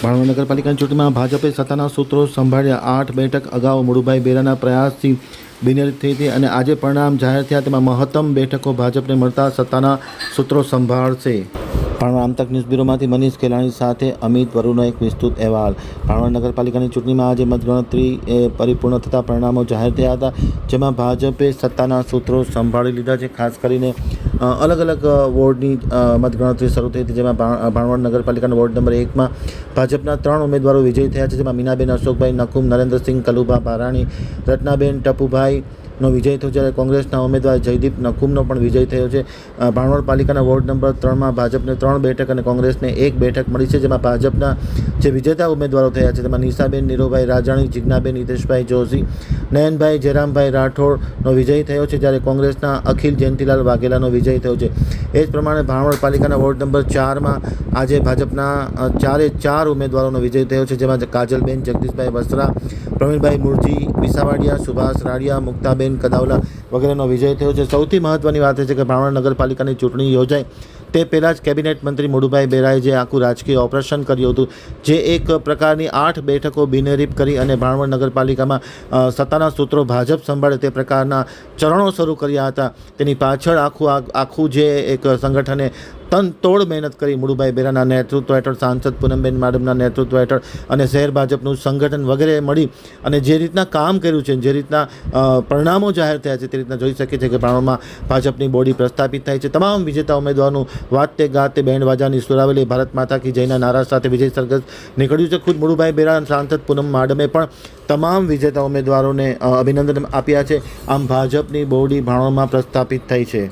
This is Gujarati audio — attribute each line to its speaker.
Speaker 1: ભાણવડ નગરપાલિકાની ચૂંટણીમાં ભાજપે સત્તાના સૂત્રો સંભાળ્યા। 8 બેઠક અગાઉ મુળુભાઈ બેરાના પ્રયાસથી બિનહરીફ થઈ હતી અને આજે પરિણામ જાહેર થયા તેમાં મહત્તમ બેઠકો ભાજપને મળતા સત્તાના સૂત્રો સંભાળશે। ભાણવડ આમતક ન્યૂઝ બ્યુરોમાંથી મનીષ ખેલાણી સાથે અમિત વરુનો એક વિસ્તૃત અહેવાલ। ભાણવડ નગરપાલિકાની ચૂંટણીમાં આજે મતગણતરી પરિપૂર્ણ થતાં પરિણામો જાહેર થયા હતા, જેમાં ભાજપે સત્તાના સૂત્રો સંભાળી લીધા છે। ખાસ કરીને અલગ અલગ વોર્ડની મતગણતરી શરૂ થઈ હતી, જેમાં ભાણવડ નગરપાલિકાના વોર્ડ નંબર 1માં ભાજપના 3 ઉમેદવારો વિજયી થયા છે, જેમાં મીનાબેન અશોકભાઈ નકુમ, નરેન્દ્રસિંહ કલુભા બારાણી, રત્નાબેન ટપુભાઈ નો વિજય થયો, જ્યારે કોંગ્રેસના ઉમેદવાર જયદીપ નકુમનો પણ વિજય થયો છે। ભાણવડ પાલિકાના વોર્ડ નંબર 3માં ભાજપને 3 બેઠક અને કોંગ્રેસને 1 બેઠક મળી છે, જેમાં ભાજપના જે વિજેતા ઉમેદવારો થયા છે તેમાં નિશાબેન નીરોભાઈ રાજાણી, જિજ્ઞાબેન હિતેશભાઈ જોશી, નયનભાઈ જયરામભાઈ રાઠોડનો વિજય થયો છે, જ્યારે કોંગ્રેસના અખિલ જયંતિલાલ વાઘેલાનો વિજય થયો છે। એ જ પ્રમાણે ભાણવડ પાલિકાના વોર્ડ નંબર 4માં આજે ભાજપના 4 ઉમેદવારોનો વિજય થયો છે, જેમાં કાજલબેન જગદીશભાઈ વસરા, પ્રવીણભાઈ મુરજી વિસાવાડિયા, સુભાષ રાડિયા, મુક્તાબેન કદાવલા વગેરેનો વિજય થયો છે। સૌથી મહત્વની વાત એ છે કે ભાણવડ નગરપાલિકાની ચૂંટણી યોજાય તે પહેલાં જ કેબિનેટ મંત્રી મુળુભાઈ બેરાએ જે આખું રાજકીય ઓપરેશન કર્યું હતું, જે એક પ્રકારની 8 બેઠકો બિનહરીફ કરી અને ભાણવડ નગરપાલિકામાં સત્તાના સૂત્રો ભાજપ સંભાળે તે પ્રકારના ચરણો શરૂ કર્યા હતા, તેની પાછળ આખું જે એક સંગઠને તનતોડ મહેનત કરી મુળુભાઈ બેરાના નેતૃત્વ હેઠળ, સાંસદ પૂનમબેન માડમના નેતૃત્વ હેઠળ અને શહેર ભાજપનું સંગઠન વગેરે મળી અને જે રીતના કામ કર્યું છે, જે રીતના પરિણામો જાહેર થયા છે, તે રીતના જોઈ શકીએ છીએ કે ભાણવડમાં ભાજપની બોડી પ્રસ્થાપિત થાય છે। તમામ વિજેતા ઉમેદવારનું વાતે ગાતે બેન્ડ વાજાની સુરાવેલી ભારત માતા કી જયના નારા સાથે વિજય સરઘસ નીકળ્યું છે। ખુદ મુળુભાઈ બેરા અને સાંસદ પૂનમ માડમે પણ તમામ વિજેતા ઉમેદવારોને અભિનંદન આપ્યા છે। આમ ભાજપની બોડી ભાણવડમાં પ્રસ્થાપિત થઈ છે।